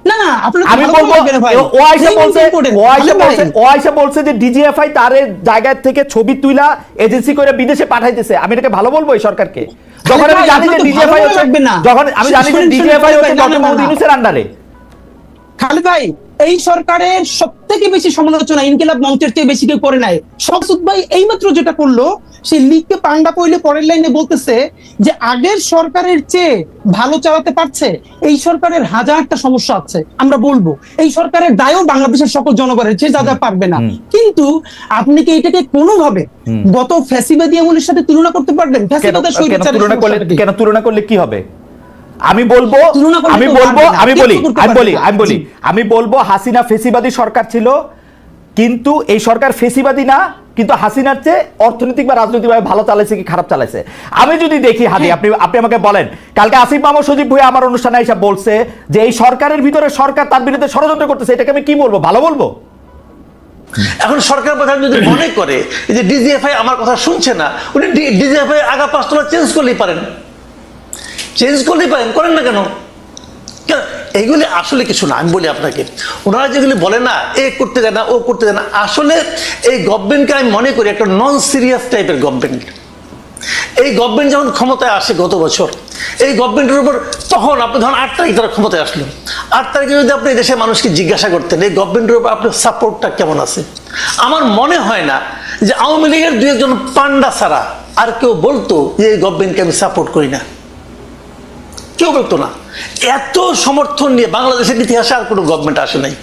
না না আমি বলবো ও আইসা বলছে যে ডিজিএফআই তার জায়গা থেকে ছবি তুইলা এজেন্সি করে বিদেশে পাঠাইতেছে, আমি এটাকে ভালো বলবো এই সরকারকে? যখন আমি জানি যে ডিজিএফআই হচ্ছে, যখন আমি জানি যে ডিজিএফআই হচ্ছে ডক্টর মোহাম্মদ ইউনূসের আন্ডারে। খালেদ ভাই, এই সরকারের সবথেকে বেশি সমালোচনা ইনকিলাব মঞ্চের চেয়ে বেশি কেউ করে নাই। শমসুদ ভাই এইমাত্র যেটা করলো, সে লিগকে পান্ডা পইলে পরের লাইনে বলতেছে যে আগের সরকারের চেয়ে ভালো চালাতে পারছে, এই সরকারের হাজারটা সমস্যা আছে। আমরা বলবো এই সরকারের দায়ও বাংলাদেশের সকল জনগণের, যে যা যা পারবে না। কিন্তু আপনি কি এটাকে কোনোভাবে গত ফ্যাসিবাদী আমলের সাথে তুলনা করতে পারবেন? ফ্যাসিবাদের কেন তুলনা করলে কি হবে? আমি বলবো হাসিনা ফেসিবাদী সরকার ছিল, কিন্তু এই সরকার ফেসিবাদী না, কিন্তু হাসিনার চেয়ে অর্থনৈতিক বা রাজনৈতিকভাবে ভালো চালাইছে কি খারাপ চালাইছে? আমি যদি দেখি হাদি, আপনি আমাকে বলেন, কালকে আসিফ মাহমুদ সজীব ভুঁইয়া আমার অনুষ্ঠানে এসে বলছে যে এই সরকারের ভিতরে সরকার তার বিরুদ্ধে ষড়যন্ত্র করতেছে, এটাকে আমি কি বলবো? ভালো বলবো? এখন সরকার প্রধান যদি মনে করে যে ডিজিএফআই আমার কথা শুনছে না, উনি ডিজিএফআই আগা 5 তলা চেঞ্জ করলেই পারেন, করেন না কেন? এইগুলি আসলে কিছু না। আমি বলি আপনাকে, ওনারা যেগুলি বলে না, এ করতে দেয় না, ও করতে দেয় না, আসলে এই গভর্নমেন্টকে আমি মনে করি একটা নন সিরিয়াস টাইপের গভর্নমেন্ট। এই গভর্নমেন্ট যখন ক্ষমতায় আসে গত বছর, এই গভর্নমেন্টের উপর তখন আপনি ধরুন 8 তারিখ তারা ক্ষমতায় আসলো, 8 তারিখে যদি আপনি দেশের মানুষকে জিজ্ঞাসা করতেন এই গভর্নমেন্টের উপর আপনার সাপোর্টটা কেমন আছে, আমার মনে হয় না যে আওয়ামী লীগের 2-1 পান্ডা ছাড়া আর কেউ বলতো যে এই গভর্নমেন্টকে আমি সাপোর্ট করি না। কেউ বলতো না। এত সমর্থন নিয়ে বাংলাদেশের ইতিহাসে আর কোনো গভর্নমেন্ট আসে নাই।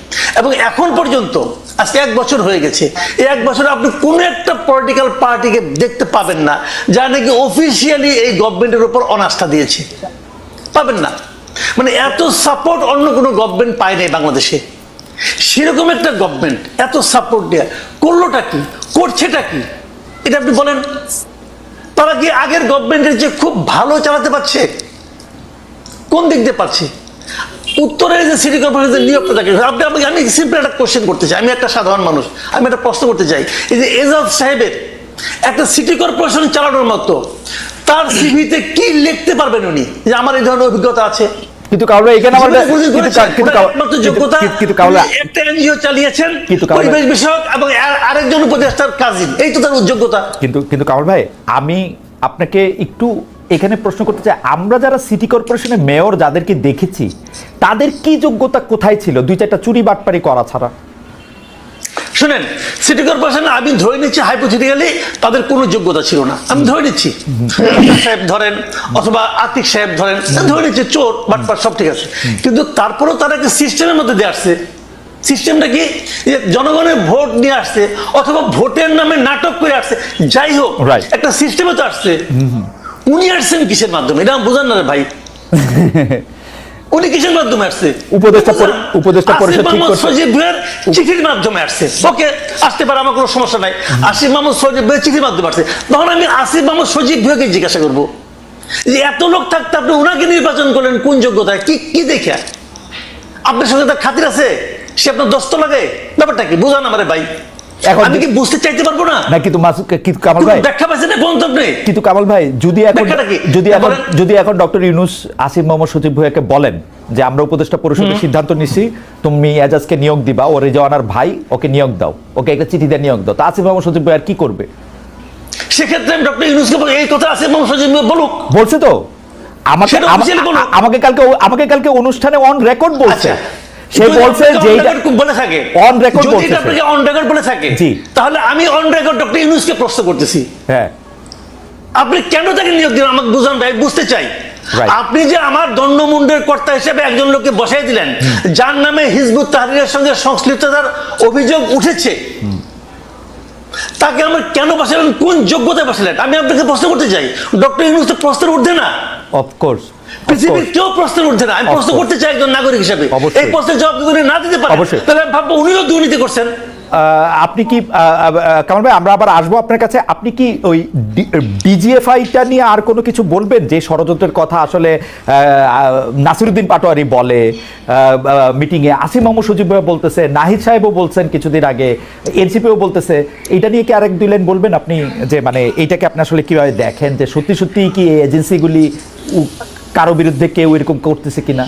এবং এখন পর্যন্ত আজকে 1 বছর হয়ে গেছে, এই 1 বছরে আপনি কোনো একটা পলিটিক্যাল পার্টিকে দেখতে পাবেন না যারা নাকি অফিসিয়ালি এই গভর্নমেন্টের উপর অনাস্থা দিয়েছে, পাবেন না। মানে এত সাপোর্ট অন্য কোনো গভর্নমেন্ট পায় নাই বাংলাদেশে। সেরকম একটা গভর্নমেন্ট এত সাপোর্ট দেয়া করলোটা কি, করছেটা কি, এটা আপনি বলেন। তারা কি আগের গভর্নমেন্টের যে খুব ভালো চালাতে পারছে? কোন দিক দিয়ে পাচ্ছে? উত্তরের যে সিটি কর্পোরেশনের নিয়োগটা, আমি সিম্পল একটা কোশ্চেন করতে চাই, আমি একটা সাধারণ মানুষ, আমি একটা প্রশ্ন করতে চাই। এই যে এজাজ সাহেবের একটা সিটি কর্পোরেশন চালানোর মতো তার সিভিতে কি লিখতে পারবেন উনি যে আমার এই ধরনের অভিজ্ঞতা আছে? কিন্তু কাউলা এখানে আমাদের একটা এনজিও চালিয়েছেন পরিবেশ বিষয়ক এবং আরেকজন উপদেষ্টার কাজিন, এই তো তার যোগ্যতা। কিন্তু কাউল ভাই, আমি আপনাকে একটু এখানে প্রশ্ন করতে চাই, আমরা যারা সিটি কর্পোরেশনের মেয়র যাদেরকে দেখেছি তাদের কি যোগ্যতা কোথায় ছিল 2-4টা চুরি বাটপারি করা ছাড়া? শুনেন, সিটি কর্পোরেশনে আমি ধরে নিচ্ছি হাইপোথেটিক্যালি তাদের কোনো যোগ্যতা ছিল না, আমি ধরে নিচ্ছি। সাহেব ধরেন অথবা আতিক সাহেব ধরেন, ধরে নিচ্ছি চোর বাটপার সব ঠিক আছে, কিন্তু তারপরেও তারা একটা সিস্টেমের মধ্যে দিয়ে আসছে। সিস্টেমটা কি? জনগণের ভোট নিয়ে আসছে অথবা ভোটের নামে নাটক করে আসছে, যাই হোক একটা সিস্টেমে তো আসছে। উনি আসছেন কিসের মাধ্যমে? এটা বুঝান না রে ভাই। উনি কিসের মাধ্যমে আসছে? উপদেষ্টা পরিষদ ঠিক করছে, সজীব ভুঁইয়ার চিঠির মাধ্যমে আসছে। ওকে, আসতে পারে, আমার কোনো সমস্যা নাই। আসিফ মাহমুদ সজীব ভুঁইয়ার চিঠির মাধ্যমে আসছে। তখন আমি আসিফ মাহমুদ সজীব ভুঁইয়াকে জিজ্ঞাসা করবো যে এত লোক থাকতে আপনি ওনাকে নির্বাচন করলেন কোন যোগ্যতায়, কি দেখে? আপনার সঙ্গে তার খাতির আছে? সে আপনার দস্ত লাগে? ব্যাপারটা কি বুঝান আমারে ভাই। আমি কি বুঝতে চাইতে পারবো না? কিন্তু কামাল ভাই ব্যাখ্যা পাচ্ছেন না কোন আপনি? কিন্তু কামাল ভাই, যদি এখন ডক্টর ইউনূস আসিফ মোহাম্মদ সজীব ভুঁইয়াকে বলেন যে আমরা উপদেষ্টা পরিষদের সিদ্ধান্ত নিছি, তুমি এজাজকে নিয়োগ দিবা, ও রেজওয়ানার ভাই, ওকে নিয়োগ দাও, ওকে একটা চিঠি দিয়ে নিয়োগ দাও, তা আসিফ মোহাম্মদ সজীব ভুঁইয়া কি করবে? সেক্ষেত্রে ডক্টর ইউনূসকে এই কথা আসিফ মোহাম্মদ সজীব ভুঁইয়া বলুক, বলছে তো আমাকে কালকে অনুষ্ঠানে অন রেকর্ড বলছে। সে বলছে যে এটা বলে থাকে অন রেকর্ড, বলছে আপনাকে অন রেকর্ড বলে থাকে। তাহলে আমি অন রেকর্ড ডক্টর ইউনূসকে প্রশ্ন করতেছি, হ্যাঁ, আপনি কেন তাকে নিয়োগ দিলেন? আমাকে বুঝান ভাই, বুঝতে চাই। আপনি যে আমার দণ্ডমুণ্ডের কর্তা হিসেবে একজন লোককে বসাই দিলেন যার নামে হিজবুত তাহরীরের সঙ্গে সংশ্লিষ্টতার অভিযোগ উঠেছে, তাকে আমার কেন বসালেন? কোন যোগ্যতায় বসালেন? আমি আপনাকে প্রশ্ন করতে চাই। ডক্টর ইউনূস তো প্রশ্নের ঊর্ধ্বে না, অফকোর্স পৃথিবীর কেউ প্রশ্নের ঊর্ধ্বে না। আমি প্রশ্ন করতে চাই একজন নাগরিক হিসেবে, এই প্রশ্নের জবাব যদি না দিতে পারেন তাহলে ভাববো উনিও দুর্নীতি করছেন। আপনি কি কামাল ভাই, আমরা আবার আসবো আপনার কাছে, আপনি কি ওই ডিজিএফআইটা নিয়ে আর কোনো কিছু বলবেন? যে ষড়যন্ত্রের কথা আসলে নাসিরউদ্দিন পাটোয়ারি বলে মিটিংয়ে, আসিফ মাহমুদ সজীব ভাই বলতেছে, নাহিদ সাহেবও বলছেন কিছুদিন আগে, এনসিপিও বলতেছে, এটা নিয়ে কি আরেক 2 লাইন বলবেন আপনি? যে মানে এইটাকে আপনি আসলে কিভাবে দেখেন, যে সত্যি সত্যি কি এই এজেন্সিগুলি কারো বিরুদ্ধে কেউ এরকম করতেছে কিনা?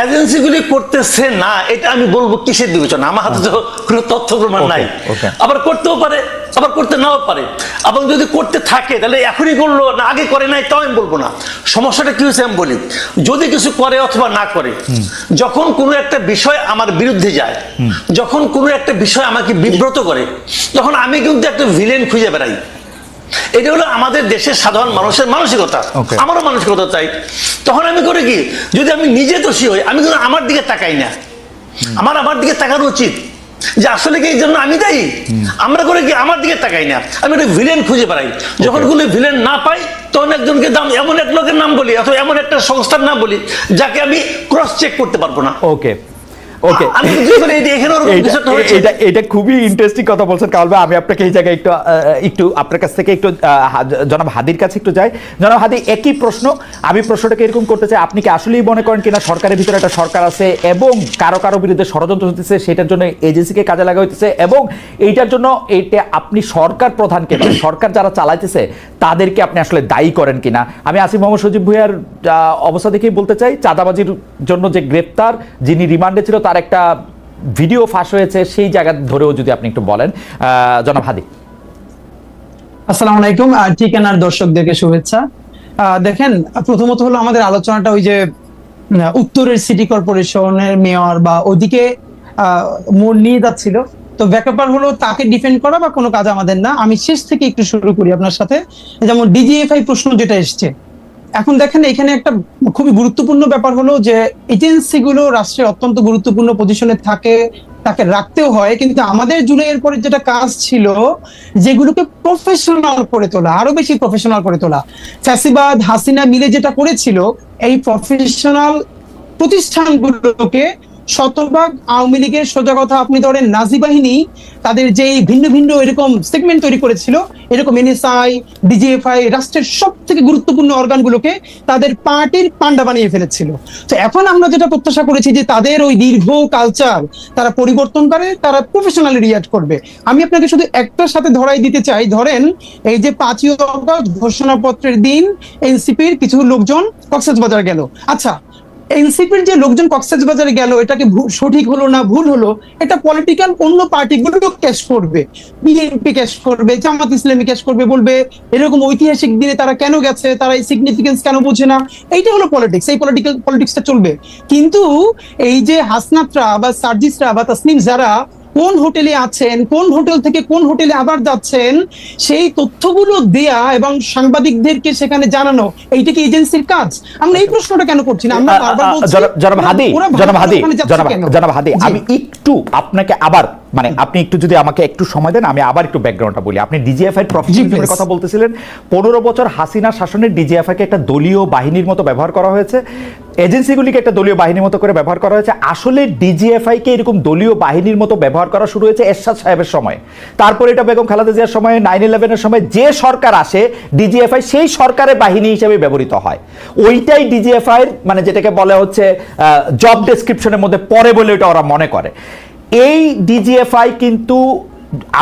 এজেন্সিগুলি করতেছে না, এটা আমি বলবো কিসের বিবেচনা? আমার হাতে তো কোনো তথ্য প্রমাণ নাই। okay. আবার করতেও পারে, আবার করতে নাও পারে। এবং যদি করতে থাকে তাহলে এখনই করলো না আগে করে নাই, তাও আমি বলবো না। সমস্যাটা কি হয়েছে আমি বলি, যদি কিছু করে অথবা না করে, যখন কোনো একটা বিষয় আমার বিরুদ্ধে যায়, যখন কোনো একটা বিষয় আমাকে বিব্রত করে, তখন আমি কিন্তু একটা ভিলেন খুঁজে বেড়াই। এটা হলো আমাদের দেশের সাধারণ মানুষের মানসিকতা, আমারও মানসিকতা তাই। তখন আমি করে কি, যদি আমি নিজে দোষী হই, আমি কিন্তু আমার দিকে তাকাই না, আমার দিকে তাকানো উচিত যে আসলে কি এই জন্য আমি দায়ী। আমরা করে কি আমার দিকে তাকাই না, আমি একটা ভিলেন খুঁজে বেড়াই। যখন কোনো ভিলেন না পাই, তখন একজনকে এমন এক লোকের নাম বলি অথবা এমন একটা সংস্থার নাম বলি যাকে আমি ক্রস চেক করতে পারবো না। ওকে ওকে, এটা খুবই ইন্টারেস্টিং কথা বলছেন কামাল ভাই। আমি আপনাকে এই জায়গায় একটু আপনার কাছ থেকে একটু জনাব হাদির কাছে একটু যাই। জনাব হাদি, একই প্রশ্ন, আমি প্রশ্নটাকে এরকম করতে চাই, আপনি কি আসলেই মনে করেন কিনা সরকারের ভিতরে একটা সরকার আছে এবং কারো কারো বিরুদ্ধে ষড়যন্ত্র হতেছে, সেটার জন্য এজেন্সিকে কাজে লাগা হইতেছে, এবং এইটার জন্য এটা আপনি সরকার প্রধানকে, সরকার যারা চালাইতেছে তাদেরকে আপনি আসলে দায়ী করেন কিনা? আমি আসিফ মোহাম্মদ সজীব ভুঁইয়ার অবস্থা দেখেই বলতে চাই, চাঁদাবাজির জন্য যে গ্রেপ্তার, যিনি রিমান্ডে ছিল, তার একটা ভিডিও ফাঁস হয়েছে, সেই জায়গা ধরেও যদি আপনি একটু বলেন। জনাব হাদি। আসসালামু আলাইকুম, ঠিকানার দর্শকদেরকে শুভেচ্ছা। দেখেন, প্রথমত হলো আমাদের আলোচনাটা ওই যে উত্তরের সিটি কর্পোরেশনের মেয়র বা ওদিকে মোড় নিয়ে যাচ্ছিল, তো ব্যাপার হলো তাকে ডিফেন্ড করা বা কোনো কাজ আমাদের না। আমি শেষ থেকে একটু শুরু করি আপনার সাথে। যেমন ডিজিএফআই প্রশ্ন যেটা এসছে, এখন দেখেন এখানে একটা খুবই গুরুত্বপূর্ণ ব্যাপার হলো যে এজেন্সিগুলো রাষ্ট্রের অত্যন্ত গুরুত্বপূর্ণ পজিশনে থাকে, তাকে রাখতেও হয়, কিন্তু আমাদের জুলাইয়ের পরে যেটা কাজ ছিল, যেগুলোকে প্রফেশনাল করে তোলা, আরো বেশি প্রফেশনাল করে তোলা। ফ্যাসিবাদ হাসিনা মিলে যেটা করেছিল, এই প্রফেশনাল প্রতিষ্ঠানগুলোকে শতভাগ আওয়ামী লীগের, সোজা কথা আপনি ধরেন নাজি বাহিনী তাদের যে ভিন্ন ভিন্ন এরকম সেগমেন্ট তৈরি করেছিল, এরকম এনএসআই, ডিজিএফআই রাষ্ট্রের সব থেকে গুরুত্বপূর্ণ অর্গানগুলোকে তাদের পার্টির পান্ডা বানিয়ে ফেলেছিল। তো এখন আমরা যেটা প্রত্যাশা করেছি যে তাদের ওই দীর্ঘ কালচার তারা পরিবর্তন করে, তারা প্রফেশনালি রিয়াক্ট করবে। আমি আপনাকে শুধু একটার সাথে ধরাই দিতে চাই, ধরেন এই যে 5ই অগস্ট ঘোষণাপত্রের দিন এনসিপির কিছু লোকজন কক্সবাজার গেল। আচ্ছা, এনসিপির যে লোকজন কক্সবাজারে গেল, এটাকে সঠিক হলো না ভুল হলো, এটা পলিটিক্যাল অন্য পার্টিগুলো ক্যাশ করবে, বিএনপি ক্যাশ করবে, জামাত ইসলামী ক্যাশ করবে, বলবে এরকম ঐতিহাসিক দিনে তারা কেন গেছে, তারা এই সিগনিফিকেন্স কেন বোঝে না। এইটা হলো পলিটিক্স, এই পলিটিক্সটা চলবে। কিন্তু এই যে হাসনাতরা বা সার্জিসরা বা তাসনিম যারা কোন হোটেলে আছেন, কোন হোটেল থেকে কোন হোটেলে আবার যাচ্ছেন, সেই তথ্যগুলো দেয়া এবং সাংবাদিকদেরকে সেখানে জানানো, এইটা কি এজেন্সির কাজ? আমরা এই প্রশ্নটা কেন করছি না? আমরা বারবার বলছি জনাব হাদি, আমি একটু আপনাকে আবার, মানে আপনি একটু যদি আমাকে একটু সময় দেন, আমি আবার একটু ব্যাকগ্রাউন্ডটা বলি। আপনি ডিজিএফআই প্রফেশনালিজমের কথা বলতেছিলেন। 15 বছর হাসিনা শাসনের ডিজিএফআই কে একটা দলীয় বাহিনীর মতো ব্যবহার করা হয়েছে, এজেন্সিগুলিকে একটা দলীয় বাহিনীর মতো করে ব্যবহার করা হয়েছে। আসলে ডিজিএফআই কে এরকম দলীয় বাহিনীর মতো ব্যবহার করা শুরু হয়েছে এরশাদ সাহেবের সময়, তারপরে এটা বেগম খালেদা জিয়ার সময়, 9/11-এর সময় যে সরকার আসে, ডিজিএফআই সেই সরকারের বাহিনী হিসেবে ব্যবহৃত হয়। ওইটাই ডিজিএফআই এর, মানে যেটাকে বলা হচ্ছে জব ডেসক্রিপশনের মধ্যে পড়ে বলে এটা ওরা মনে করে। এই ডিজিএফআই কিন্তু,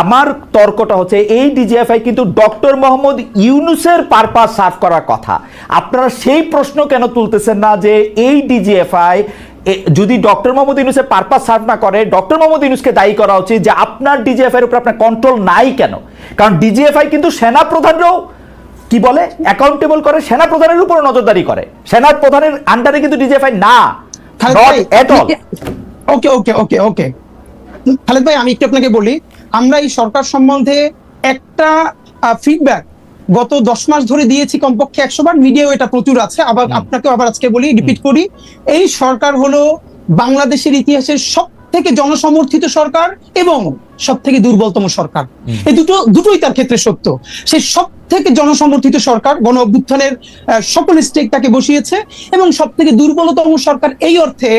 আমার তর্কটা হচ্ছে, এই ডিজিএফআই কিন্তু ডক্টর মোহাম্মদ ইউনূসের পারপাস সার্ভ করার কথা। আপনারা সেই প্রশ্ন কেন তুলতেছেন না যে এই ডিজিএফআই যদি ডক্টর মোহাম্মদ ইউনূসের পারপাস সার্ভ না করে, ডক্টর মোহাম্মদ ইউনূসকে দায়ী করা উচিত যে আপনার ডিজিএফআই এর উপর আপনার কন্ট্রোল নাই কেন? কারণ ডিজিএফআই কিন্তু সেনা প্রধানরাও কি বলে অ্যাকাউন্টেবল করে, সেনা প্রধানের উপর নজরদারি করে, সেনা প্রধানের আন্ডারে কিন্তু ডিজিএফআই না, নট এট অল। ওকে ওকে ওকে ওকে খালেদ ভাই, আমি একটু আপনাকে বলি, আমরা এই সরকার সম্বন্ধে একটা ফিডব্যাক গত 10 মাস ধরে দিয়েছি কমপক্ষে 100 বার, মিডিয়াও এটা প্রচুর আছে। আবার আপনাকে আবার আজকে বলি, রিপিট করি, এই সরকার হলো বাংলাদেশের ইতিহাসের সব থেকে জনসমর্থিত সরকার এবং সব থেকে দুর্বলতম সরকার। এই দুটোই তার ক্ষেত্রে সত্য। সেই সব থেকে জনসমর্থিত সরকার, গণ অভ্যুত্থানের সকল স্টেক তাকে বসিয়েছে, এবং সব থেকে দুর্বলতম সরকার এই অর্থে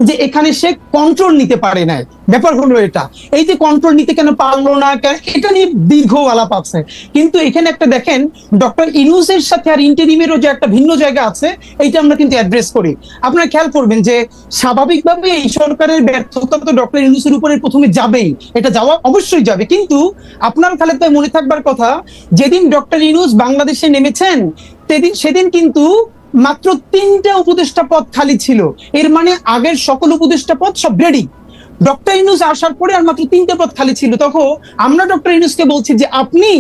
যে এখানে সে কন্ট্রোল নিতে পারে না। ব্যাপার হলো এটা, এই যে কন্ট্রোল নিতে কেন পারলো না, এটা নিয়ে দীর্ঘ আলাপ আছে। কিন্তু এখানে একটা দেখেন, ডক্টর ইউনূসের সাথে আর ইন্টারিমেরও যে একটা ভিন্ন জায়গা আছে, এইটা আমরা কিন্তু অ্যাড্রেস করি। আপনারা খেয়াল করবেন যে স্বাভাবিকভাবে এই সরকারের ব্যর্থতা তো ডক্টর ইউনূসের উপরে প্রথমে যাবেই, এটা যাওয়া অবশ্যই যাবে। কিন্তু আপনার খালেদ ভাই মনে থাকবার কথা, যেদিন ডক্টর ইউনূস বাংলাদেশে নেমেছেন, সেদিন কিন্তু মাত্র 3টে উপদেষ্টা পদ খালি ছিল। এর মানে আগের সকল উপদেষ্টা পদ সব রেডি, ডক্টর ইউনূস আসার পরে আর মাত্র 3টে পদ খালি ছিল। তখন আমরা ডক্টর ইউনূসকে বলছি যে আপনি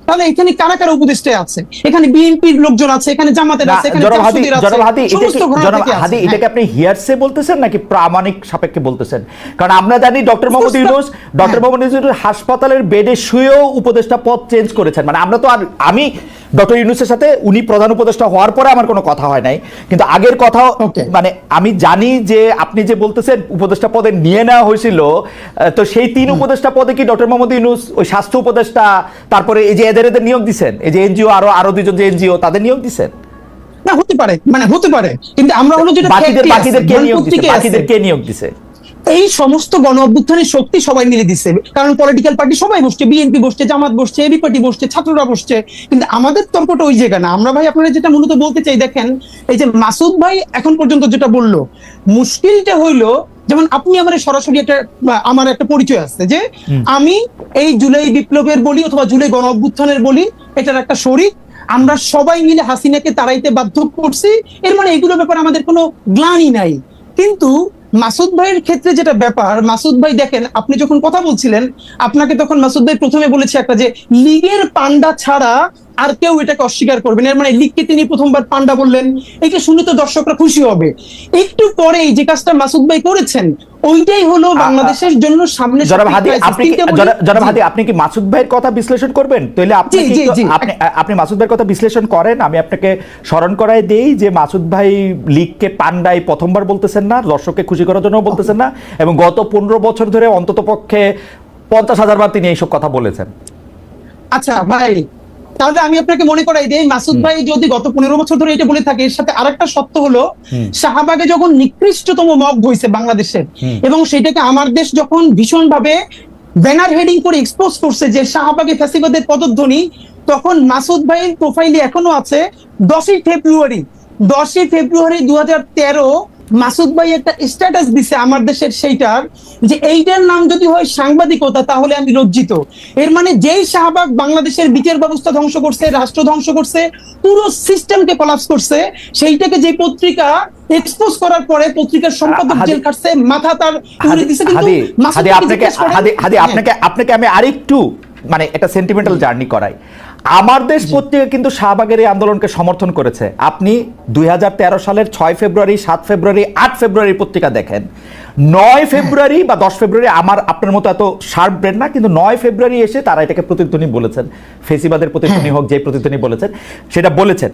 তাহলে এখানে কারা কারা উপদেষ্টা আছে, এখানে বিএনপির লোকজন আছে, এখানে জামাতের আছে, এখানে জাসদের আছে, সমস্ত ঘোড়া থেকে আছে। এটাকে আপনি হিয়ারসে বলতেছেন নাকি প্রামাণিক সাপেক্ষে বলতেছেন? কারণ আমরা জানি ডক্টর মোহাম্মদ ইউনূস হাসপাতালের বেডে শুয়েও উপদেষ্টা পদ চেঞ্জ করেছেন। মানে আমরা তো আর আমি ডক্টর ইউনূসের সাথে উনি প্রধান উপদেষ্টা হওয়ার পরে আমার কোনো কথা হয় নাই, কিন্তু আগের কথা মানে আমি জানি যে আপনি যে বলতেছেন উপদেষ্টা পদে নিয়ে নেওয়া হয়েছিল, তো সেই 3 উপদেষ্টা পদে কি ডক্টর মোহাম্মদ ইউনূস ওই স্বাস্থ্য উপদেষ্টা, তারপরে এই যে এদের নিয়োগ দিচ্ছেন, এই যে এনজিও আরো 2জন যে এনজিও তাদের নিয়োগ দিচ্ছেন? না, হতে পারে, মানে হতে পারে, কিন্তু আমরা হলো যেটা বাকিদের কে নিয়োগ দিছে? এই সমস্ত গণ অভ্যুত্থানের শক্তি সবাই মিলে দিচ্ছে, কারণ পলিটিক্যাল পার্টি সবাই বসছে, বিএনপি বসছে, জামাত বসছে, এবি পার্টি বসছে, ছাত্ররা বসছে, কিন্তু আমাদের তর্কটা ওই জায়গা না। আমরা ভাই আপনারা যেটা মূলত বলতে চাই, দেখেন এই যে মাসুদ ভাই এখন পর্যন্ত যেটা বললো, মুশকিলটা হইলো যেমন আপনি আমার সরাসরি আমার একটা পরিচয় আছে যে আমি এই জুলাই বিপ্লবের বলি অথবা জুলাই গণ অভ্যুত্থানের বলি, এটার একটা শরীক। আমরা সবাই মিলে হাসিনাকে তাড়াইতে বাধ্য করছি, এর মানে এগুলোর ব্যাপারে আমাদের কোনো গ্লানি নাই। কিন্তু মাসুদ ভাইয়ের ক্ষেত্রে যেটা ব্যাপার, মাসুদ ভাই দেখেন আপনি যখন কথা বলছিলেন, আপনাকে তখন মাসুদ ভাই প্রথমে বলেছে একটা যে লীগের পান্ডা ছাড়া আর কেউ এটাকে অস্বীকার করবেন, এর মানে লীগকে তিনি প্রথমবার পান্ডা বললেন, এটা শুনে তো দর্শকরা খুশি হবে। একটু পরেই যে কাজটা মাসুদ ভাই করেছেন ওইটাই হলো বাংলাদেশের জন্য সামনে। জনাব হাদি, আপনি কি মাসুদ ভাইয়ের কথা বিশ্লেষণ করবেন? তাহলে আপনি মাসুদ ভাইয়ের কথা বিশ্লেষণ করেন, আমি আপনাকে স্মরণ করাই দেই যে মাসুদ ভাই লীগকে পান্ডাই প্রথমবার বলতেছেন না, দর্শককে খুশি করার জন্য বলতেছেন না, এবং গত 15 বছর ধরে অন্তত পক্ষে 50,000 বার তিনি এইসব কথা বলেছেন। আচ্ছা ভাই, তাহলে আমি আপনাকে মনে করাই দিই, মাসুদ ভাই যদি গত 15 বছর ধরে এটা বলে থাকে, এর সাথে আরেকটা সত্য হলো শাহবাগে যখন নিকৃষ্টতম মব হয়েছে বাংলাদেশের, এবং সেটাকে আমার দেশ যখন ভীষণ ভাবে ব্যানার হেডিং করে এক্সপোজ করছে যে শাহবাগে ফ্যাসিবাদের পদধ্বনি, তখন মাসুদ ভাইয়ের প্রোফাইলে এখনো আছে 10ই ফেব্রুয়ারি 2013 মাসুদ ভাই একটা স্ট্যাটাস দিছে আমার দেশের, সেইটার যে এইটার নাম যদি হয় সাংবাদিকতা তাহলে আমি লজ্জিত। এর মানে যেই শাহবাগ বাংলাদেশের বিচার ব্যবস্থা ধ্বংস করছে, রাষ্ট্র ধ্বংস করছে, পুরো সিস্টেমকে কোলাপস করছে, সেইটাকে যে পত্রিকা এক্সপোজ করার পরে পত্রিকার সম্পাদক জেল কাটছে, মাথা তার উড়ে দিছে। কিন্তু আপনাকে আমি আরেকটু মানে একটা সেন্টিমেন্টাল জার্নি করাই। আমার দেশ পত্রিকা কিন্তু শাহবাগের এই আন্দোলনকে সমর্থন করেছে। আপনি 2013 সালের 6 ফেব্রুয়ারি, 7 ফেব্রুয়ারি, 8 ফেব্রুয়ারি পত্রিকা দেখেন। 9 ফেব্রুয়ারি বা 10 ফেব্রুয়ারি, আপনার মতো এত শার্প ব্রেন না, কিন্তু 9 ফেব্রুয়ারি এসে তারা এটাকে প্রতিধ্বনি বলেছেন, ফেসিবাদের প্রতিধ্বনি হোক, যে প্রতিধ্বনি বলেছেন সেটা বলেছেন।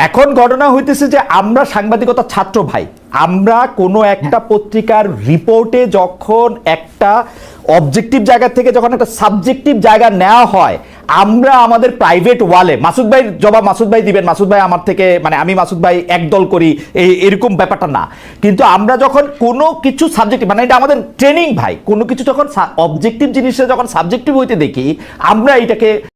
এখন ঘটনা হইতেছে যে আমরা সাংবাদিকতা ছাত্র ভাই, আমরা কোনো একটা পত্রিকার রিপোর্টে যখন একটা অবজেক্টিভ জায়গা থেকে যখন একটা সাবজেক্টিভ জায়গা নেওয়া হয়, আমরা আমাদের প্রাইভেট ওয়ালে মাসুদ ভাই জবাব মাসুদ ভাই দিবেন, মাসুদ ভাই আমার থেকে মানে আমি মাসুদ ভাই একদল করি এরকম ব্যাপারটা না, কিন্তু আমরা যখন কোনো কিছু সাবজেক্টিভ মানে এটা আমাদের ট্রেনিং ভাই, কোনো কিছু যখন অবজেক্টিভ জিনিসটা যখন সাবজেক্টিভ হইতে দেখি আমরা এটাকে